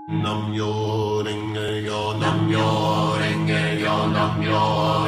Namyo renge yo, namyo renge yo, namyo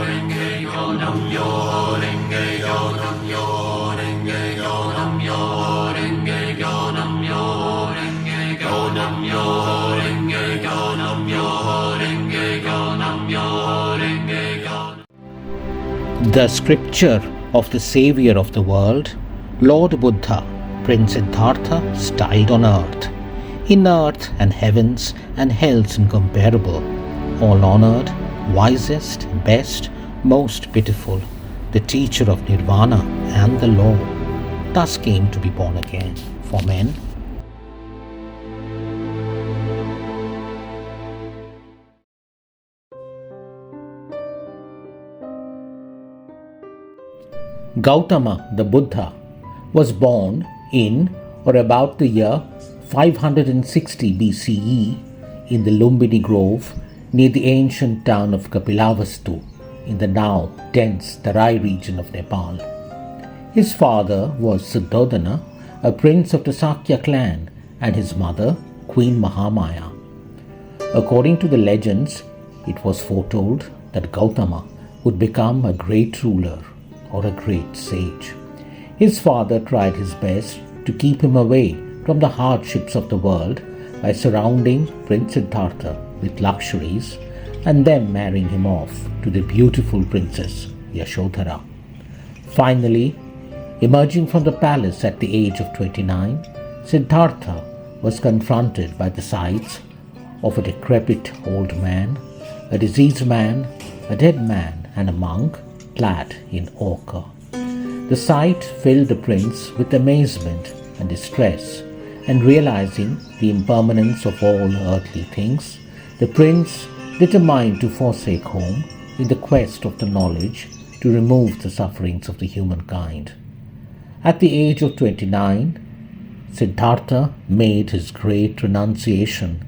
renge yo, namyo renge yo, namyo renge yo, namyo renge yo, namyo renge yo, namyo renge yo, namyo renge yo, namyo renge yo. The scripture of the Savior of the world, Lord Buddha, Prince Siddhartha, styled on earth. In earth and heavens and hells incomparable, all honored, wisest, best, most pitiful, the teacher of nirvana and the law, thus came to be born again for men. Gautama the Buddha was born in or about the year 560 BCE in the Lumbini Grove near the ancient town of Kapilavastu in the now dense Tarai region of Nepal. His father was Suddhodana, a prince of the Sakya clan, and his mother, Queen Mahamaya. According to the legends, it was foretold that Gautama would become a great ruler or a great sage. His father tried his best to keep him away from the hardships of the world by surrounding Prince Siddhartha with luxuries and then marrying him off to the beautiful princess Yashodhara. Finally, emerging from the palace at the age of 29, Siddhartha was confronted by the sights of a decrepit old man, a diseased man, a dead man, and a monk clad in ochre. The sight filled the prince with amazement and distress, and realizing the impermanence of all earthly things, the prince determined to forsake home in the quest of the knowledge to remove the sufferings of the humankind. At the age of 29, Siddhartha made his great renunciation.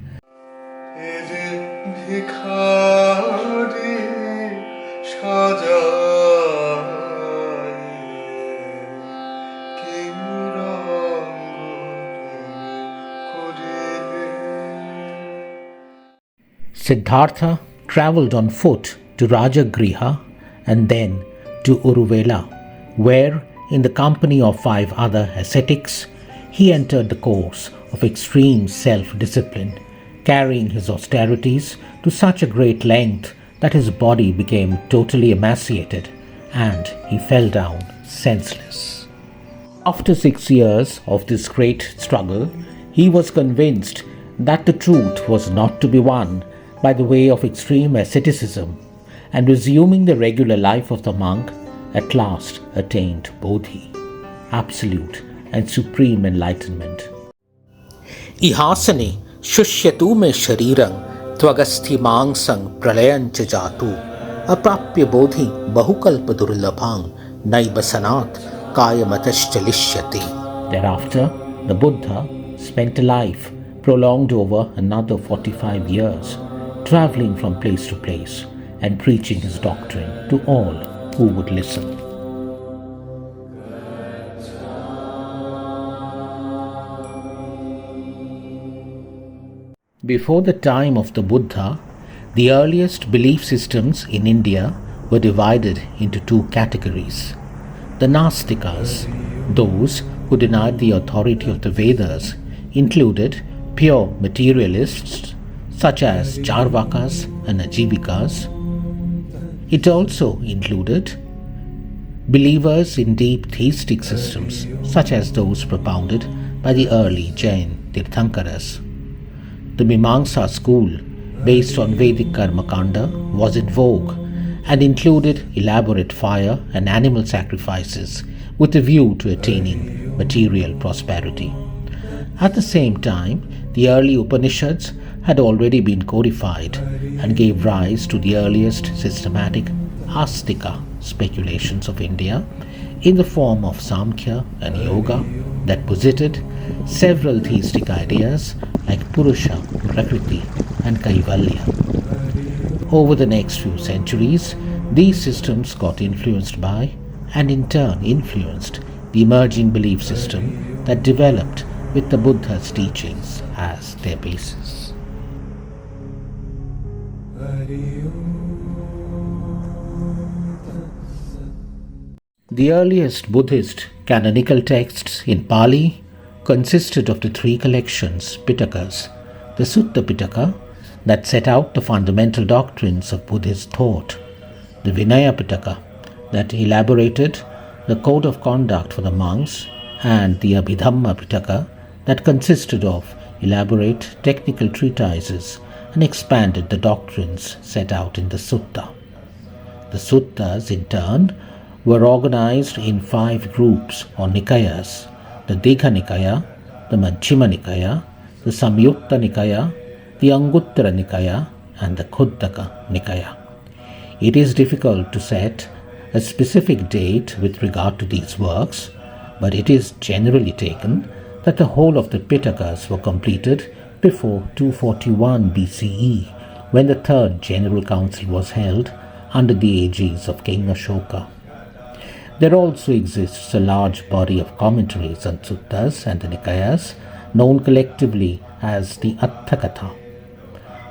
Siddhartha travelled on foot to Rajagriha and then to Uruvela, where, in the company of 5 other ascetics, he entered the course of extreme self-discipline, carrying his austerities to such a great length that his body became totally emaciated and he fell down senseless. After 6 years of this great struggle, he was convinced that the truth was not to be won by the way of extreme asceticism, and resuming the regular life of the monk, at last attained Bodhi, absolute and supreme enlightenment. Ihasane shushyatu me sharirang tvagasthi mangsang pralayancha jatu aprapya bodhi bahukalpa durlabhang naibasanat kayamataschalishyate. Thereafter, the Buddha spent a life prolonged over another 45 years, travelling from place to place and preaching his doctrine to all who would listen. Before the time of the Buddha, the earliest belief systems in India were divided into 2 categories. The Nastikas, those who denied the authority of the Vedas, included pure materialists such as Charvakas and Ajivikas. It also included believers in deep theistic systems such as those propounded by the early Jain Tirthankaras. The Mimamsa school, based on Vedic Karmakanda, was in vogue and included elaborate fire and animal sacrifices with a view to attaining material prosperity. At the same time, the early Upanishads had already been codified and gave rise to the earliest systematic Astika speculations of India in the form of Samkhya and Yoga that posited several theistic ideas like Purusha, Prakriti and Kaivalya. Over the next few centuries, these systems got influenced by and in turn influenced the emerging belief system that developed with the Buddha's teachings as their basis. The earliest Buddhist canonical texts in Pali consisted of the three collections, Pitakas, the Sutta Pitaka, that set out the fundamental doctrines of Buddhist thought, the Vinaya Pitaka, that elaborated the code of conduct for the monks, and the Abhidhamma Pitaka, that consisted of elaborate technical treatises and expanded the doctrines set out in the Sutta. The suttas, in turn, were organized in 5 groups or Nikayas: the Digha Nikaya, the Majjhima Nikaya, the Samyukta Nikaya, the Anguttara Nikaya, and the Khuddaka Nikaya. It is difficult to set a specific date with regard to these works, but it is generally taken that the whole of the Pitakas were completed before 241 BCE, when the Third General Council was held under the aegis of King Ashoka. There also exists a large body of commentaries on suttas and the Nikayas, known collectively as the Atthakatha.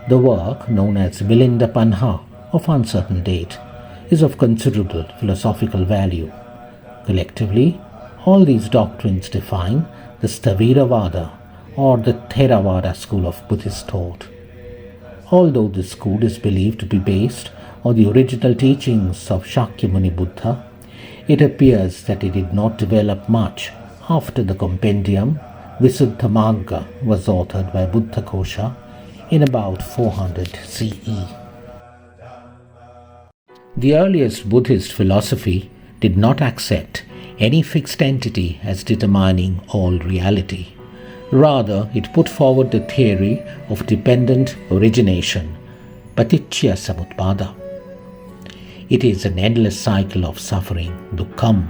The work, known as Milinda Panha, of uncertain date, is of considerable philosophical value. Collectively, all these doctrines define the Sthaviravada or the Theravada school of Buddhist thought. Although this school is believed to be based on the original teachings of Shakyamuni Buddha, it appears that it did not develop much after the compendium Visuddhamagga was authored by Buddhakosha in about 400 CE. The earliest Buddhist philosophy did not accept any fixed entity as determining all reality. Rather, it put forward the theory of dependent origination, paticca samutpada. It is an endless cycle of suffering, dukkham,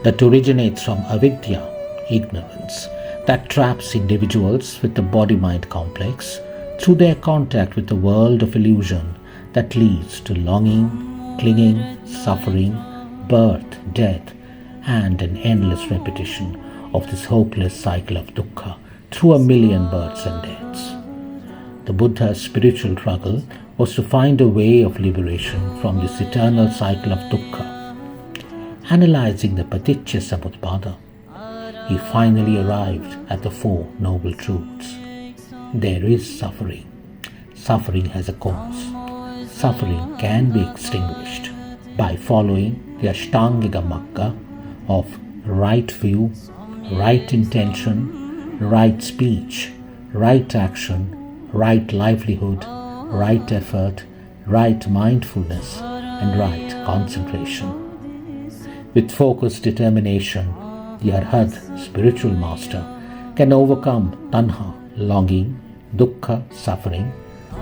that originates from avidya, ignorance, that traps individuals with the body-mind complex through their contact with the world of illusion that leads to longing, clinging, suffering, birth, death, and an endless repetition of this hopeless cycle of dukkha through 1,000,000 births and deaths. The Buddha's spiritual struggle was to find a way of liberation from this eternal cycle of dukkha. Analyzing the paticca samutpada, he finally arrived at the 4 noble truths. There is suffering. Suffering has a cause. Suffering can be extinguished by following the Ashtangiga Magga of right view, right intention, right speech, right action, right livelihood, right effort, right mindfulness, and right concentration. With focused determination, the Arhat, spiritual master, can overcome tanha, longing, dukkha, suffering,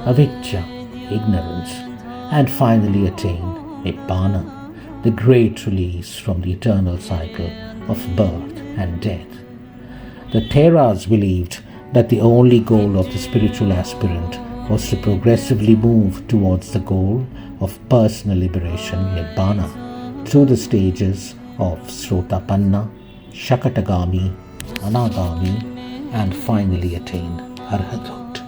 avidya, ignorance, and finally attain nibbana, the great release from the eternal cycle of birth and death. The Theras believed that the only goal of the spiritual aspirant was to progressively move towards the goal of personal liberation, nibbana, through the stages of Srotapanna, Shakatagami, Anagami, and finally attain Arhathood.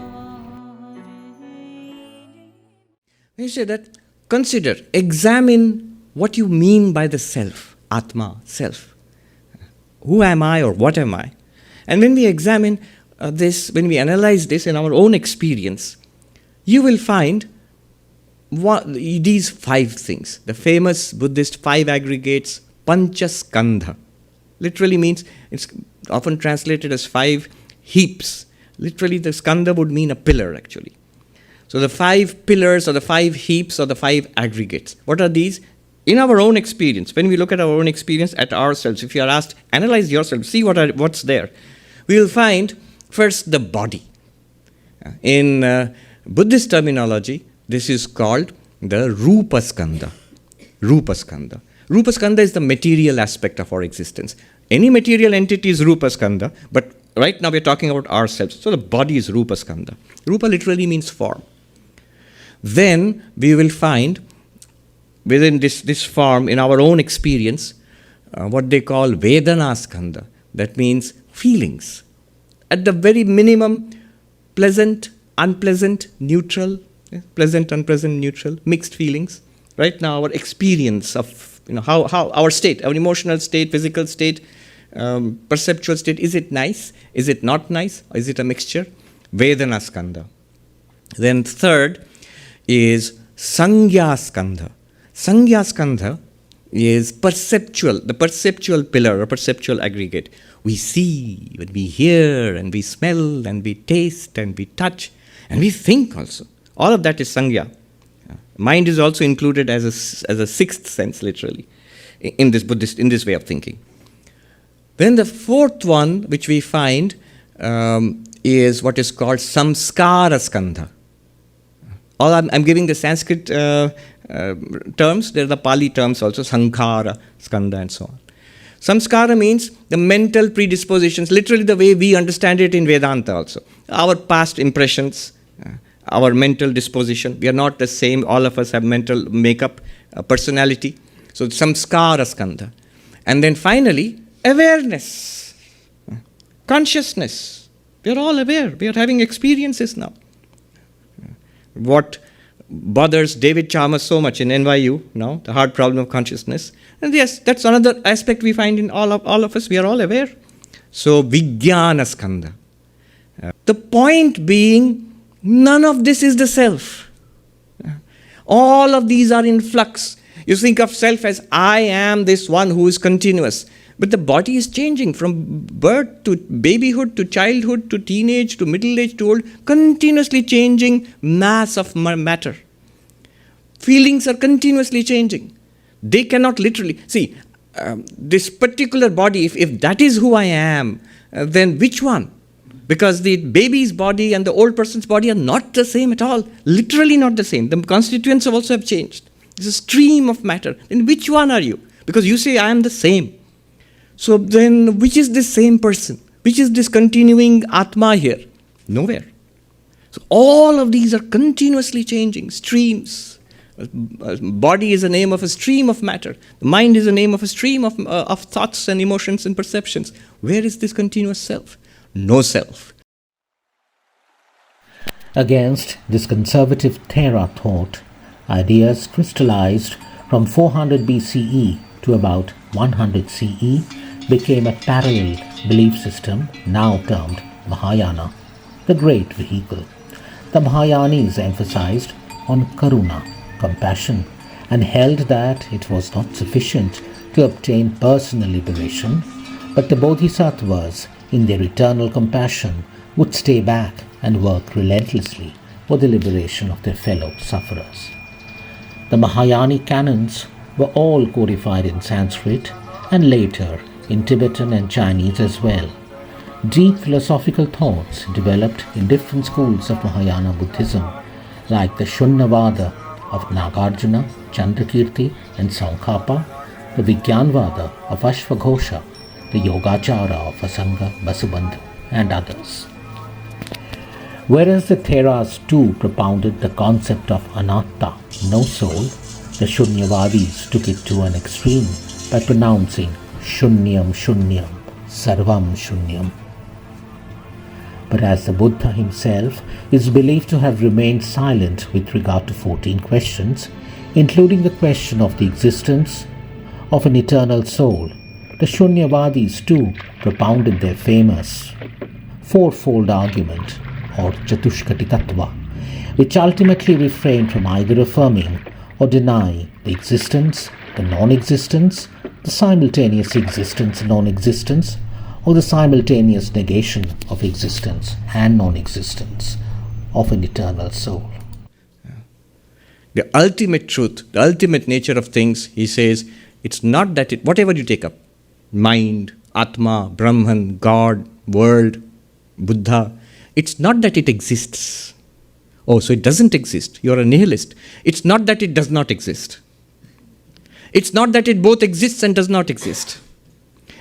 When you say that, consider, examine what you mean by the self, Atma, self. Who am I or what am I? And when we examine this, when we analyze this in our own experience, you will find these 5 things. The famous Buddhist 5 aggregates, Panchaskandha. Literally means, it's often translated as 5 heaps. Literally, the skandha would mean a pillar, actually. So the 5 pillars or the 5 heaps or the 5 aggregates. What are these? In our own experience, when we look at our own experience at ourselves, if you are asked, analyze yourself, see what's there, we will find first the body. In Buddhist terminology, this is called the Rupa Skandha. Rupa Skandha. Rupa Skandha is the material aspect of our existence. Any material entity is Rupa Skandha, but right now we're talking about ourselves. So the body is Rupa Skandha. Rupa literally means form. Then we will find within this form, in our own experience, what they call Vedana Skandha. That means feelings. At the very minimum, pleasant, unpleasant, neutral, Pleasant, unpleasant, neutral, mixed feelings. Right now, our experience of how our state, our emotional state, physical state, perceptual state, is it nice? Is it not nice? Or is it a mixture? Vedana skandha. Then third is Sangya skandha. Sangya skandha is perceptual, the perceptual pillar or perceptual aggregate. We see, and we hear, and we smell, and we taste, and we touch, and we think also. All of that is Sangya. Mind is also included as a sixth sense, literally, in this way of thinking. Then the fourth one, which we find, is what is called samskara skandha. I'm giving the Sanskrit terms. There are the Pali terms also, sankhara, skandha, and so on. Samskara means the mental predispositions, literally the way we understand it in Vedanta also. Our past impressions, our mental disposition. We are not the same. All of us have mental makeup, personality. So samskara skandha. And then finally, awareness, consciousness. We are all aware. We are having experiences now. What bothers David Chalmers so much in NYU now, the hard problem of consciousness. And yes, that's another aspect we find in all of us. We are all aware. So Vijnana skandha. The point being, none of this is the self. All of these are in flux. You think of self as I am this one who is continuous. But the body is changing from birth to babyhood to childhood to teenage to middle age to old, continuously changing mass of matter. Feelings are continuously changing. They cannot literally, see, this particular body, if that is who I am, then which one? Because the baby's body and the old person's body are not the same at all, literally not the same. The constituents also have changed. It's a stream of matter. Then which one are you? Because you say I am the same. So then, which is this same person? Which is this continuing Atma here? Nowhere. So all of these are continuously changing streams. Body is the name of a stream of matter. The mind is the name of a stream of thoughts and emotions and perceptions. Where is this continuous self? No self. Against this conservative Thera thought, ideas crystallized from 400 BCE to about 100 CE became a parallel belief system now termed Mahayana, the great vehicle. The Mahayanis emphasized on karuna, compassion, and held that it was not sufficient to obtain personal liberation, but the bodhisattvas, in their eternal compassion, would stay back and work relentlessly for the liberation of their fellow sufferers. The Mahayani canons were all codified in Sanskrit and later in Tibetan and Chinese as well. Deep philosophical thoughts developed in different schools of Mahayana Buddhism, like the Shunyavada of Nagarjuna, Chandrakirti, and Tsongkhapa, the Vijnanvada of Ashvaghosha, the Yogachara of Asanga, Vasubandhu, and others. Whereas the Theras too propounded the concept of anatta, no soul, the Shunyavadis took it to an extreme by pronouncing Shunyam Shunyam, Sarvam Shunyam. But as the Buddha himself is believed to have remained silent with regard to 14 questions, including the question of the existence of an eternal soul, the Shunyavadis too propounded their famous fourfold argument, or Chatushkati Tattva, which ultimately refrained from either affirming or denying the existence, the non-existence, the simultaneous existence and non-existence, or the simultaneous negation of existence and non-existence of an eternal soul. The ultimate truth, the ultimate nature of things, he says, it's not that whatever you take up, mind, Atma, Brahman, God, world, Buddha, it's not that it exists. Oh, so it doesn't exist. You're a nihilist. It's not that it does not exist. It's not that it both exists and does not exist.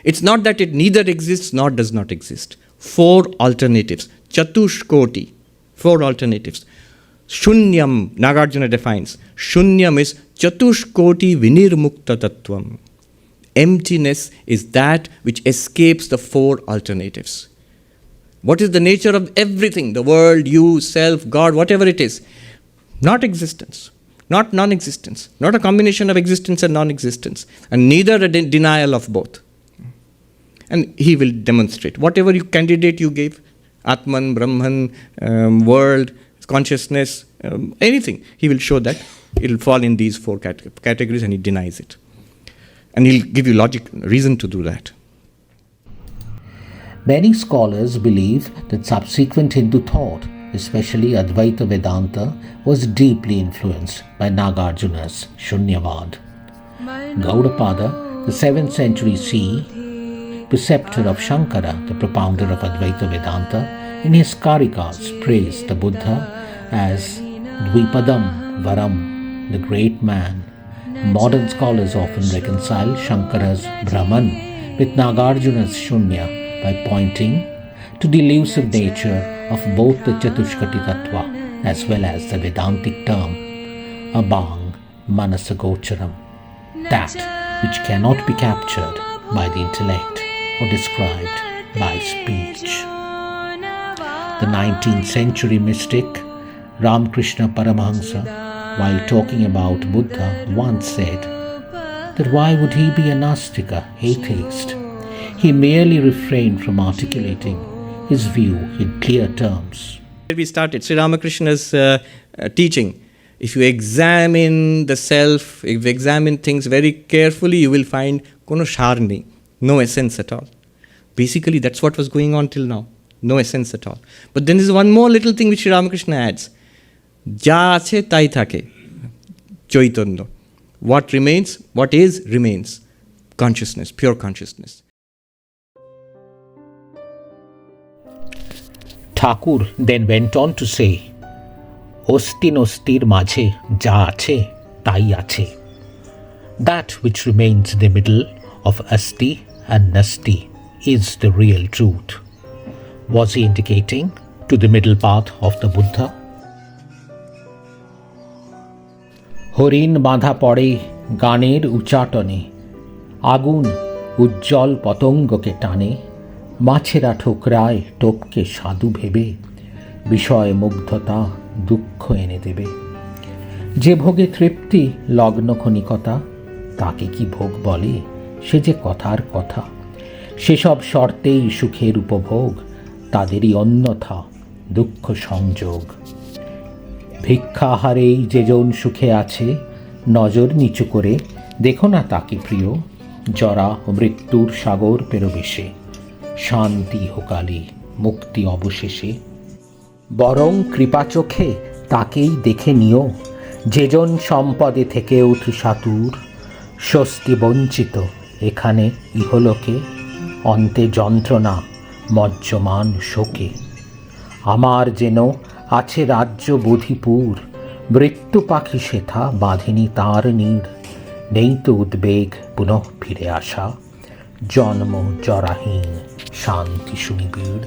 It's not that it neither exists nor does not exist. 4 alternatives. Chatushkoti. 4 alternatives. Shunyam, Nagarjuna defines. Shunyam is Chatushkoti vinirmukta tattvam. Emptiness is that which escapes the 4 alternatives. What is the nature of everything? The world, you, self, God, whatever it is. not existence, not non-existence, not a combination of existence and non-existence, and neither a denial of both. And he will demonstrate. Whatever candidate you gave, Atman, Brahman, world, consciousness, anything, he will show that it will fall in these four categories, and he denies it. And he'll give you reason to do that. Many scholars believe that subsequent Hindu thought, especially Advaita Vedanta, was deeply influenced by Nagarjuna's Shunyavad. Gaudapada, the 7th century CE, preceptor of Shankara, the propounder of Advaita Vedanta, in his Karikas praised the Buddha as Dvipadam Varam, the great man. Modern scholars often reconcile Shankara's Brahman with Nagarjuna's Shunya by pointing to the elusive nature of both the Chatushkati Tattva as well as the Vedantic term Abhang Manasagocharam, that which cannot be captured by the intellect or described by speech. The 19th century mystic Ramakrishna Paramahansa, while talking about Buddha, once said that why would he be a Nastika, atheist? He merely refrained from articulating his view in clear terms. We started Sri Ramakrishna's teaching. If you examine the self, if you examine things very carefully, you will find kono shar nahi, no essence at all. Basically, that's what was going on till now. No essence at all. But then there's one more little thing which Sri Ramakrishna adds. Ja ache tai thake. Chaitanya. What remains, what is, remains. Consciousness, pure consciousness. Thakur then went on to say, Osti nostir majhe ja ache tai ache. That which remains in the middle of Asti and Nasti is the real truth. Was he indicating to the middle path of the Buddha? হরিণ বাঁধা পড়ে গানের উচাটনে, আগুন উজ্জ্বল পতঙ্গকে টানে, মাছেরা ঠোকরায় টোপকে সাধু ভেবে, বিষয় মুগ্ধতা দুঃখ এনে দেবে। যে ভোগে তৃপ্তি লগ্ন ক্ষণিকতা, তাকে কি ভোগ বলে, সে যে কথার কথা। সেসব শর্তেই সুখের উপভোগ, তাদেরই অন্যথা দুঃখ সংযোগ। ভিক্ষাহারেই যেজন সুখে আছে, নজর নিচু করে দেখো না তাকে প্রিয়, জরা ও মৃত্যুর সাগর পেরোবেশে, শান্তি হোকালে মুক্তি অবশেষে। বরং কৃপা চোখে তাকেই দেখে নিও, যেজন সম্পদে থেকেও তৃষাতুর, স্বস্তি বঞ্চিত এখানে ইহলোকে, অন্তে যন্ত্রণা মজ্জমান শোকে। আমার যেন আছে রাজ্য বোধিপুর, মৃত্যু পাখি সেথা বাঁধেনি তার নীড়, নেই তো উদ্বেগ পুনঃ ফিরে আসা, জন্ম জরাহীন শান্তি সুনিবিড়।